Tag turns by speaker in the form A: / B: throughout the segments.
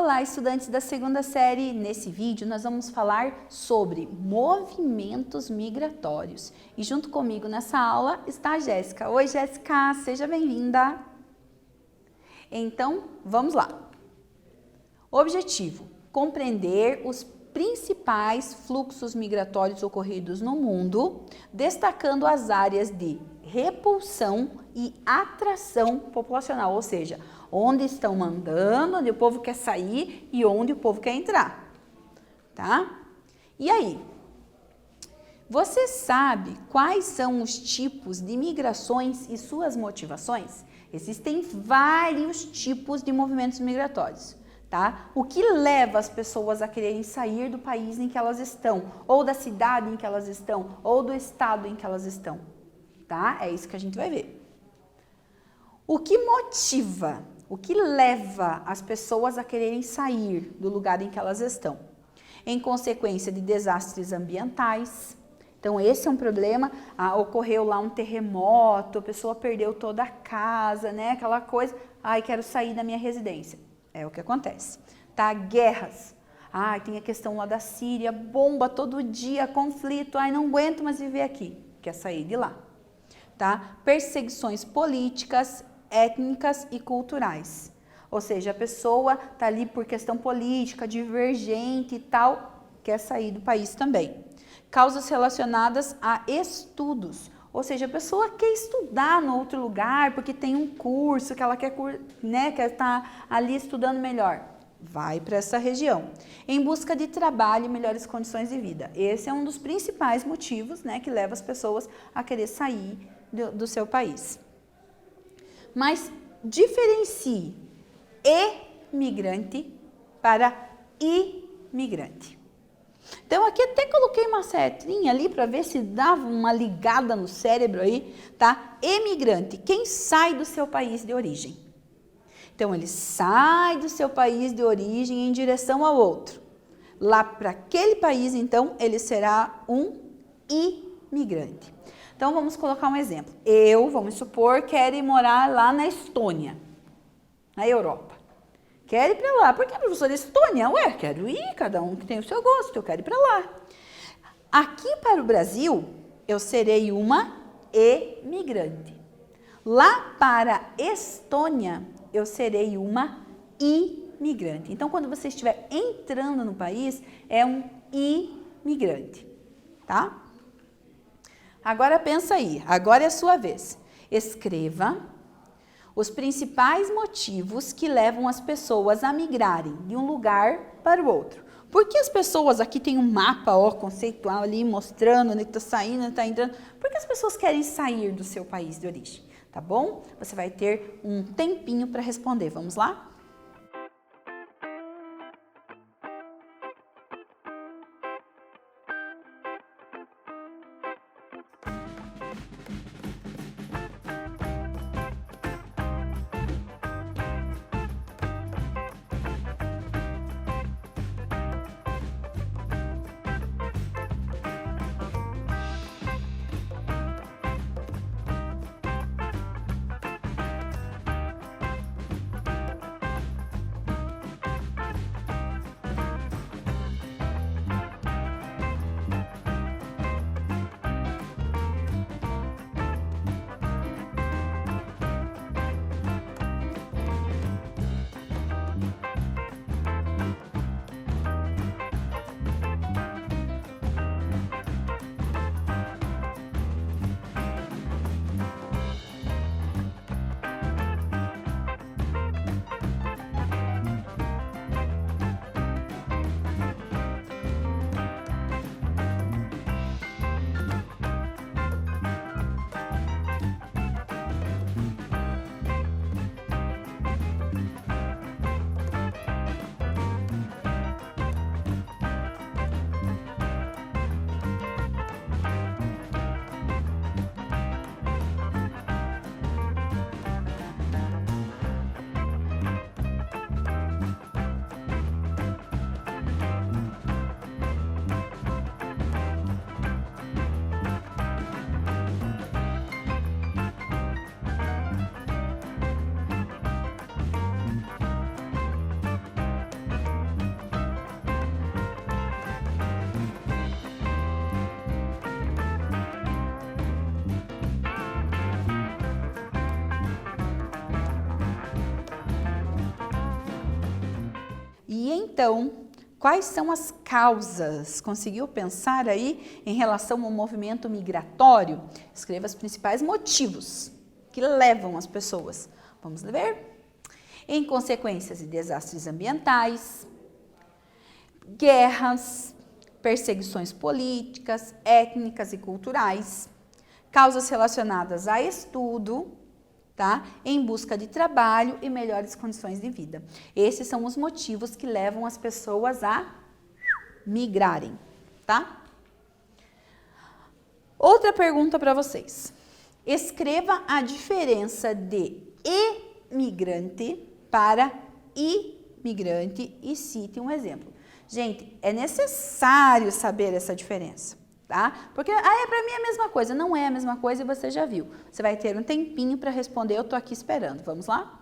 A: Olá, estudantes da segunda série. Nesse vídeo nós vamos falar sobre movimentos migratórios. E junto comigo nessa aula está a Jéssica. Oi, Jéssica, seja bem-vinda. Então, vamos lá. Objetivo: compreender os principais fluxos migratórios ocorridos no mundo, destacando as áreas de repulsão e atração populacional, ou seja, onde estão mandando, onde o povo quer sair e onde o povo quer entrar, tá? E aí, você sabe quais são os tipos de migrações e suas motivações? Existem vários tipos de movimentos migratórios, tá? O que leva as pessoas a quererem sair do país em que elas estão, ou da cidade em que elas estão, ou do estado em que elas estão, tá? É isso que a gente vai ver. O que motiva, o que leva as pessoas a quererem sair do lugar em que elas estão? Em consequência de desastres ambientais. Então, esse é um problema. Ocorreu lá um terremoto, a pessoa perdeu toda a casa, né? Aquela coisa, ai, quero sair da minha residência. É o que acontece, tá? Guerras. Ai, tem a questão lá da Síria, bomba todo dia, conflito, ai, não aguento mais viver aqui. Quer sair de lá, tá? Perseguições políticas, étnicas e culturais. Ou seja, a pessoa tá ali por questão política, divergente e tal, quer sair do país também. Causas relacionadas a estudos. Ou seja, a pessoa quer estudar no outro lugar porque tem um curso que ela quer, né, quer estar ali estudando melhor. Vai para essa região. Em busca de trabalho e melhores condições de vida. Esse é um dos principais motivos, né, que leva as pessoas a querer sair do seu país. Mas diferencie emigrante para imigrante. Então, aqui até coloquei uma setinha ali para ver se dava uma ligada no cérebro aí, tá? Emigrante, quem sai do seu país de origem. Então, ele sai do seu país de origem em direção ao outro. Lá para aquele país, então, ele será um imigrante. Então, vamos colocar um exemplo. Eu, vamos supor, quero ir morar lá na Estônia, na Europa. Quero ir para lá. Por que, professora, Estônia? Ué, quero ir, cada um que tem o seu gosto, eu quero ir para lá. Aqui para o Brasil, eu serei uma imigrante. Lá para a Estônia, eu serei uma imigrante. Então, quando você estiver entrando no país, é um imigrante, tá? Agora pensa aí, agora é a sua vez. Escreva os principais motivos que levam as pessoas a migrarem de um lugar para o outro. Por que as pessoas, aqui tem um mapa conceitual ali mostrando onde está saindo, onde está entrando. Por que as pessoas querem sair do seu país de origem? Tá bom? Você vai ter um tempinho para responder. Vamos lá? então, quais são as causas? Conseguiu pensar aí em relação ao movimento migratório? Escreva os principais motivos que levam as pessoas. Vamos ver? Em consequências de desastres ambientais, guerras, perseguições políticas, étnicas e culturais, causas relacionadas a estudo, tá? Em busca de trabalho e melhores condições de vida. Esses são os motivos que levam as pessoas a migrarem, tá? Outra pergunta para vocês. Escreva a diferença de emigrante para imigrante e cite um exemplo. Gente, é necessário saber essa diferença, tá? Porque, para mim é a mesma coisa. Não é a mesma coisa e você já viu. Você vai ter um tempinho para responder, eu tô aqui esperando. Vamos lá?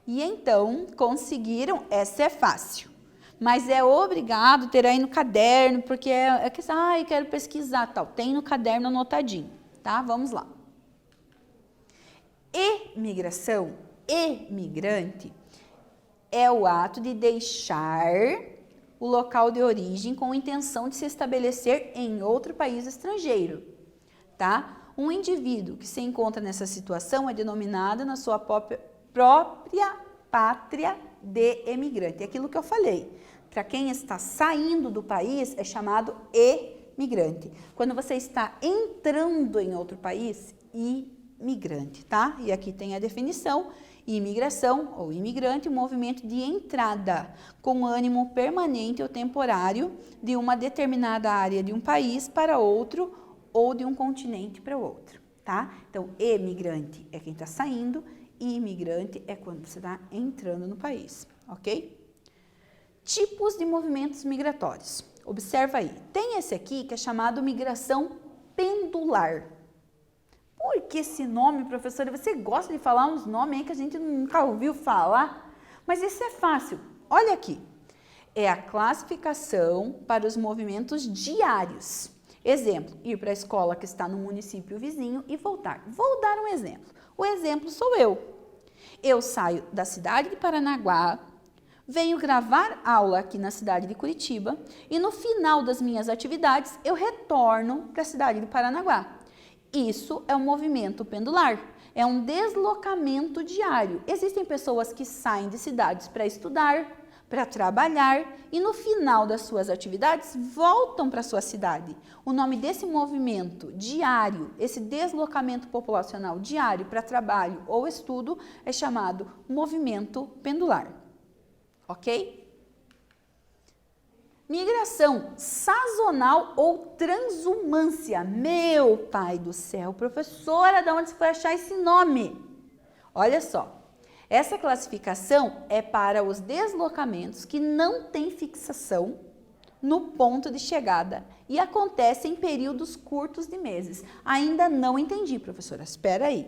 A: E então, conseguiram, essa é fácil. Mas é obrigado ter aí no caderno, porque é que, eu quero pesquisar, tal. Tem no caderno anotadinho, tá? Vamos lá. Emigração, emigrante, é o ato de deixar o local de origem com a intenção de se estabelecer em outro país estrangeiro, tá? Um indivíduo que se encontra nessa situação é denominado na sua própria pátria de emigrante. É aquilo que eu falei. Para quem está saindo do país, é chamado emigrante. Quando você está entrando em outro país, imigrante, tá? E aqui tem a definição: imigração ou imigrante, movimento de entrada com ânimo permanente ou temporário de uma determinada área de um país para outro ou de um continente para outro, tá? Então, emigrante é quem está saindo e imigrante é quando você está entrando no país, ok? Tipos de movimentos migratórios. Observa aí. Tem esse aqui que é chamado migração pendular. Por que esse nome, professora? Você gosta de falar uns nomes aí que a gente nunca ouviu falar? Mas isso é fácil. Olha aqui. É a classificação para os movimentos diários. Exemplo, ir para a escola que está no município vizinho e voltar. Vou dar um exemplo. O exemplo sou eu. Eu saio da cidade de Paranaguá, venho gravar aula aqui na cidade de Curitiba e no final das minhas atividades eu retorno para a cidade de Paranaguá. Isso é um movimento pendular, é um deslocamento diário. Existem pessoas que saem de cidades para estudar, para trabalhar e no final das suas atividades voltam para a sua cidade. O nome desse movimento diário, esse deslocamento populacional diário para trabalho ou estudo é chamado movimento pendular, ok? Migração sazonal ou transumância. Meu pai do céu, professora, de onde você foi achar esse nome? Olha só, essa classificação é para os deslocamentos que não têm fixação no ponto de chegada e acontece em períodos curtos de meses. Ainda não entendi, professora, espera aí.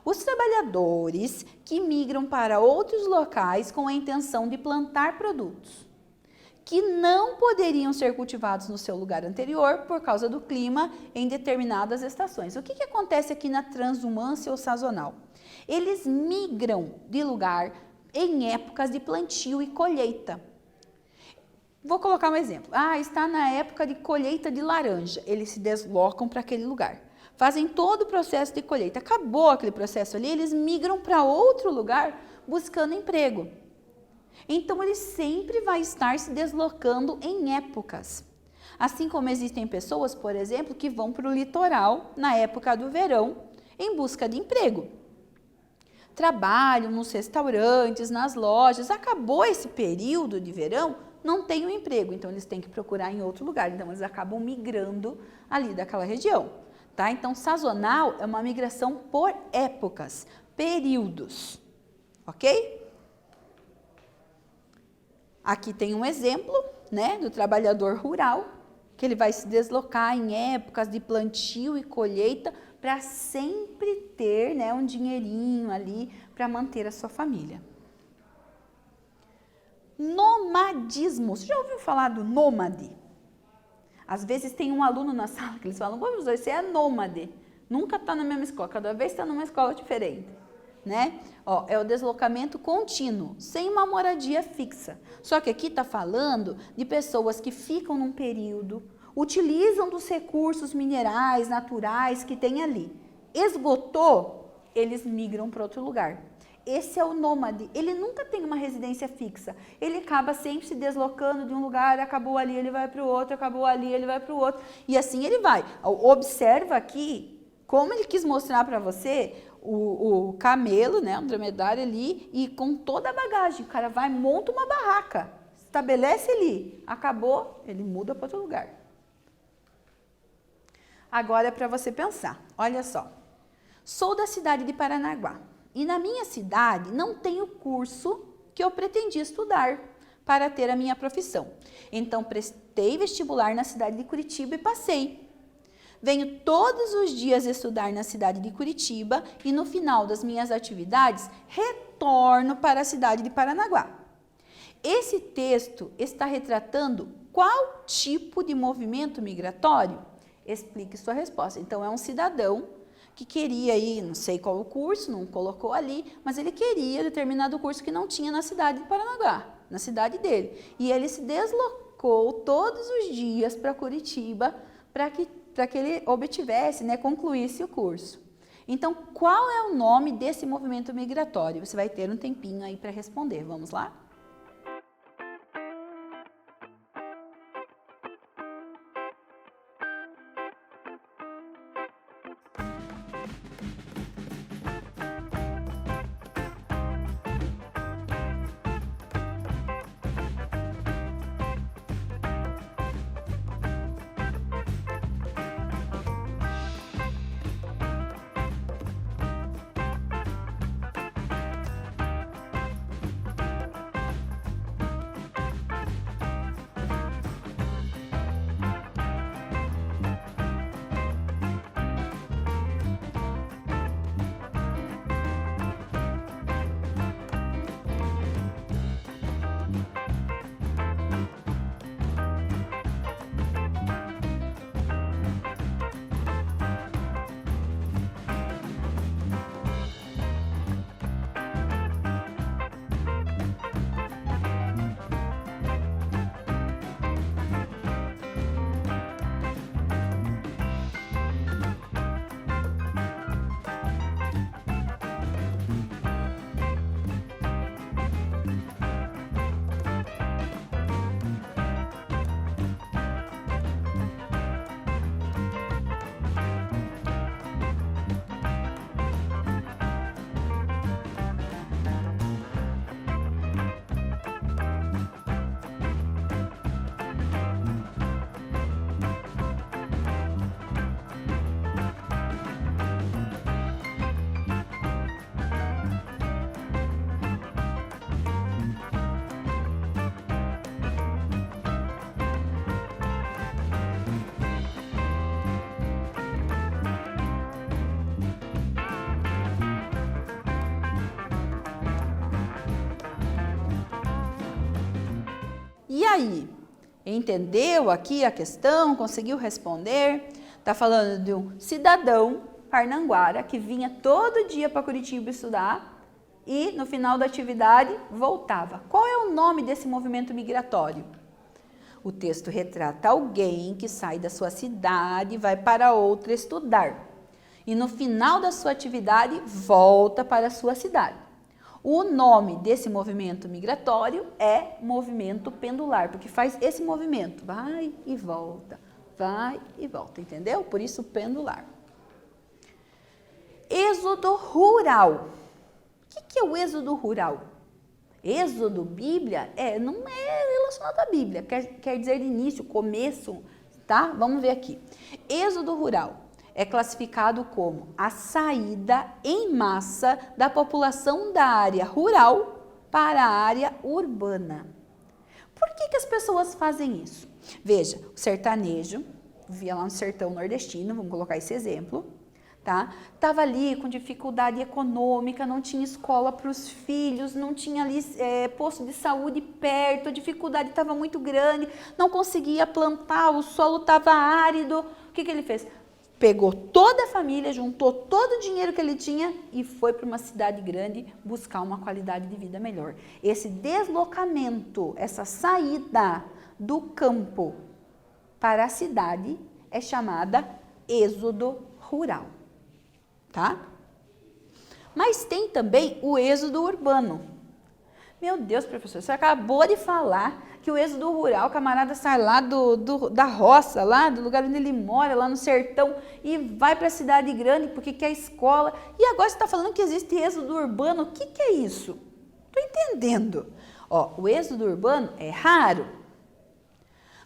A: Os trabalhadores que migram para outros locais com a intenção de plantar produtos que não poderiam ser cultivados no seu lugar anterior por causa do clima em determinadas estações. O que acontece aqui na transumância ou sazonal? Eles migram de lugar em épocas de plantio e colheita. Vou colocar um exemplo. Está na época de colheita de laranja. Eles se deslocam para aquele lugar. Fazem todo o processo de colheita. Acabou aquele processo ali, eles migram para outro lugar buscando emprego. Então, ele sempre vai estar se deslocando em épocas. Assim como existem pessoas, por exemplo, que vão para o litoral na época do verão em busca de emprego. Trabalham nos restaurantes, nas lojas. Acabou esse período de verão, não tem um emprego. Então, eles têm que procurar em outro lugar. Então, eles acabam migrando ali daquela região. Tá? Então, sazonal é uma migração por épocas, períodos. Ok? Aqui tem um exemplo, né, do trabalhador rural, que ele vai se deslocar em épocas de plantio e colheita para sempre ter, né, um dinheirinho ali para manter a sua família. Nomadismo. Você já ouviu falar do nômade? Às vezes tem um aluno na sala que eles falam, professor, você é nômade. Nunca está na mesma escola, cada vez está numa escola diferente. Né? É o deslocamento contínuo, sem uma moradia fixa. Só que aqui está falando de pessoas que ficam num período, utilizam dos recursos minerais, naturais que tem ali. Esgotou, eles migram para outro lugar. Esse é o nômade, ele nunca tem uma residência fixa. Ele acaba sempre se deslocando de um lugar, acabou ali, ele vai para o outro, acabou ali, ele vai para o outro. E assim ele vai. Observa aqui como ele quis mostrar para você o camelo, né, um dromedário ali, e com toda a bagagem. O cara vai, monta uma barraca, estabelece ali, acabou, ele muda para outro lugar. Agora é para você pensar, olha só. Sou da cidade de Paranaguá e na minha cidade não tem o curso que eu pretendia estudar para ter a minha profissão. Então, prestei vestibular na cidade de Curitiba e passei. Venho todos os dias estudar na cidade de Curitiba e no final das minhas atividades retorno para a cidade de Paranaguá. Esse texto está retratando qual tipo de movimento migratório? Explique sua resposta. Então, é um cidadão que queria ir, não sei qual o curso, não colocou ali, mas ele queria determinado curso que não tinha na cidade de Paranaguá, na cidade dele. E ele se deslocou todos os dias para Curitiba para que ele obtivesse, né, concluísse o curso. Então, qual é o nome desse movimento migratório? Você vai ter um tempinho aí para responder. Vamos lá? aí? Entendeu aqui a questão? Conseguiu responder? Está falando de um cidadão parnanguara que vinha todo dia para Curitiba estudar e no final da atividade voltava. Qual é o nome desse movimento migratório? O texto retrata alguém que sai da sua cidade e vai para outra estudar. E no final da sua atividade volta para a sua cidade. O nome desse movimento migratório é movimento pendular, porque faz esse movimento, vai e volta, entendeu? Por isso pendular. Êxodo rural. O que é o êxodo rural? Êxodo, Bíblia, não é relacionado à Bíblia, quer dizer início, começo, tá? Vamos ver aqui. Êxodo rural é classificado como a saída em massa da população da área rural para a área urbana. Por que as pessoas fazem isso? Veja, o sertanejo, via lá no sertão nordestino, vamos colocar esse exemplo, tá? Tava ali com dificuldade econômica, não tinha escola para os filhos, não tinha ali posto de saúde perto, a dificuldade estava muito grande, não conseguia plantar, o solo estava árido. O que ele fez? Pegou toda a família, juntou todo o dinheiro que ele tinha e foi para uma cidade grande buscar uma qualidade de vida melhor. Esse deslocamento, essa saída do campo para a cidade é chamada êxodo rural, tá? Mas tem também o êxodo urbano. Meu Deus, professor, você acabou de falar que o êxodo rural, o camarada sai lá da roça, lá do lugar onde ele mora, lá no sertão, e vai para a cidade grande porque quer escola. E agora você está falando que existe êxodo urbano. O que é isso? Estou entendendo. Ó, o êxodo urbano é raro,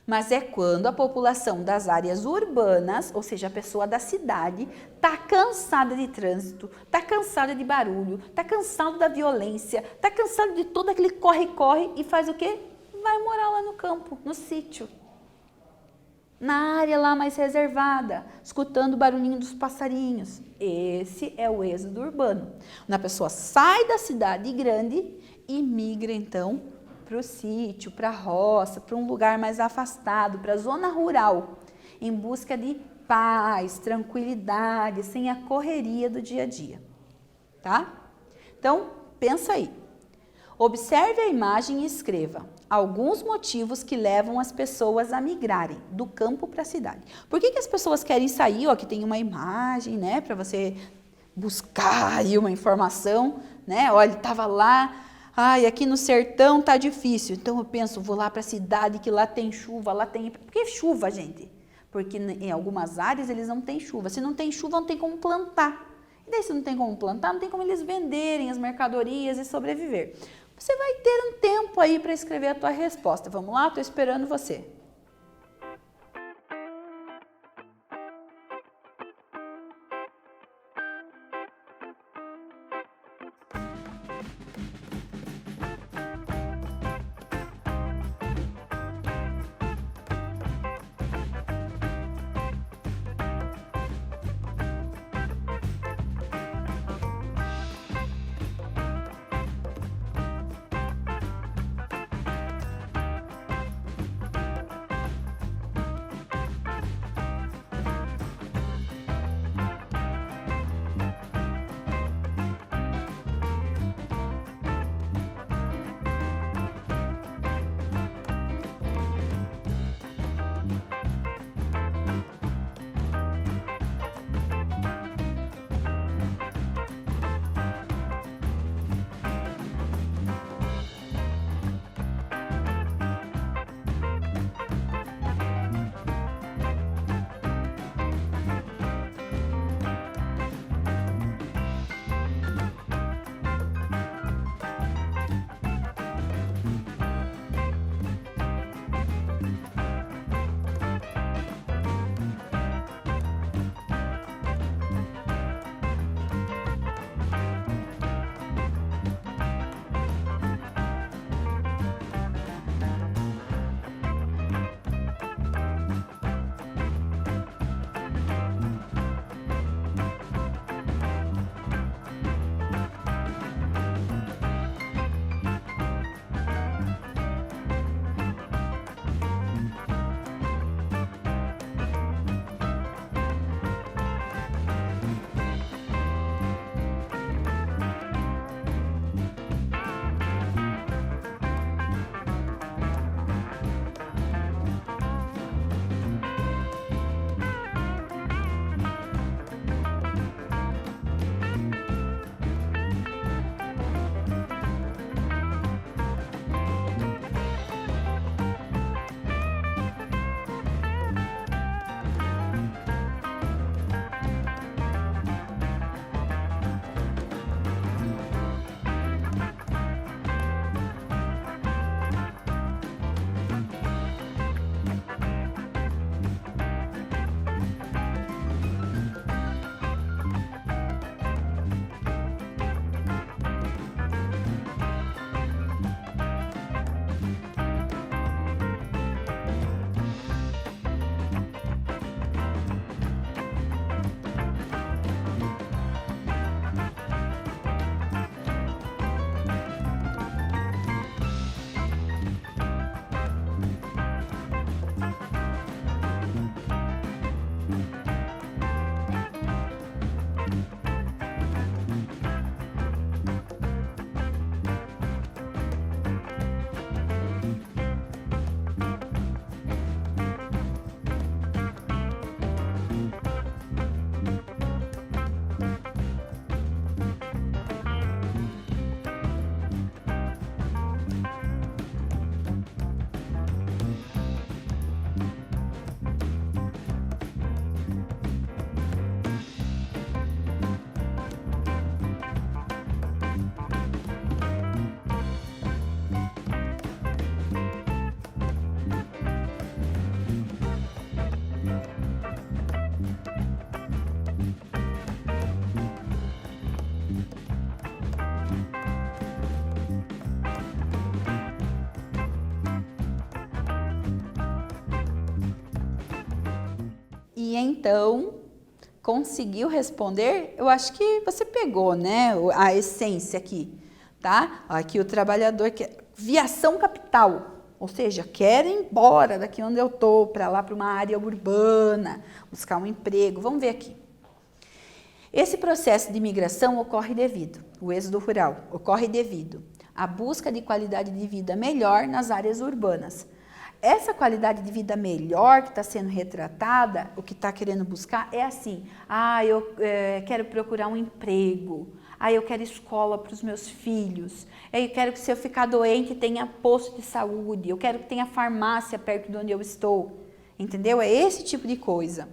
A: mas é quando a população das áreas urbanas, ou seja, a pessoa da cidade, está cansada de trânsito, está cansada de barulho, está cansado da violência, está cansado de todo aquele corre-corre e faz o quê? Vai morar lá no campo, no sítio, na área lá mais reservada, escutando o barulhinho dos passarinhos. Esse é o êxodo urbano. Quando a pessoa sai da cidade grande e migra então para o sítio, para a roça, para um lugar mais afastado, para a zona rural, em busca de paz, tranquilidade, sem a correria do dia a dia, tá? Então, pensa aí. Observe a imagem e escreva alguns motivos que levam as pessoas a migrarem do campo para a cidade. Por que as pessoas querem sair? Ó, aqui tem uma imagem, né, para você buscar aí uma informação, né? Olha, ele estava lá, ai, aqui no sertão tá difícil, então eu penso, vou lá para a cidade que lá tem chuva, lá tem... Por que chuva, gente? Porque em algumas áreas eles não têm chuva. Se não tem chuva, não tem como plantar. E daí se não tem como plantar, não tem como eles venderem as mercadorias e sobreviver. Você vai ter um tempo aí para escrever a tua resposta. Vamos lá? Estou esperando você. maioria, então, conseguiu responder. Eu acho que você pegou, né, a essência aqui, tá? Aqui o trabalhador quer viação capital. Ou seja, quero ir embora daqui onde eu estou, para lá, para uma área urbana, buscar um emprego. Vamos ver aqui. Esse processo de migração ocorre devido, o êxodo rural, ocorre devido à busca de qualidade de vida melhor nas áreas urbanas. Essa qualidade de vida melhor que está sendo retratada, o que está querendo buscar é assim, eu quero procurar um emprego, eu quero escola para os meus filhos, eu quero que se eu ficar doente tenha posto de saúde, eu quero que tenha farmácia perto de onde eu estou, entendeu? É esse tipo de coisa.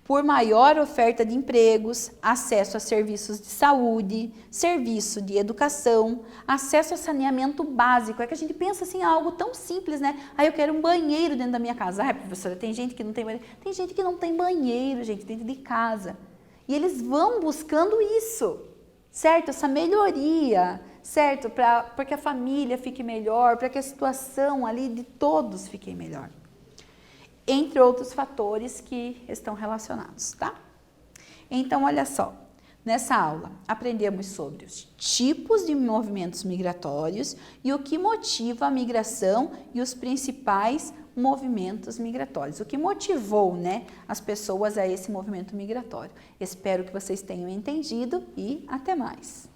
A: Por maior oferta de empregos, acesso a serviços de saúde, serviço de educação, acesso a saneamento básico. É que a gente pensa assim, algo tão simples, né? Eu quero um banheiro dentro da minha casa. Professora, tem gente que não tem banheiro. Tem gente que não tem banheiro, gente, dentro de casa. E eles vão buscando isso, certo? Essa melhoria, certo? Para que a família fique melhor, para que a situação ali de todos fique melhor. Entre outros fatores que estão relacionados, tá? Então, olha só, nessa aula aprendemos sobre os tipos de movimentos migratórios e o que motiva a migração e os principais movimentos migratórios. O que motivou, né, as pessoas a esse movimento migratório. Espero que vocês tenham entendido e até mais.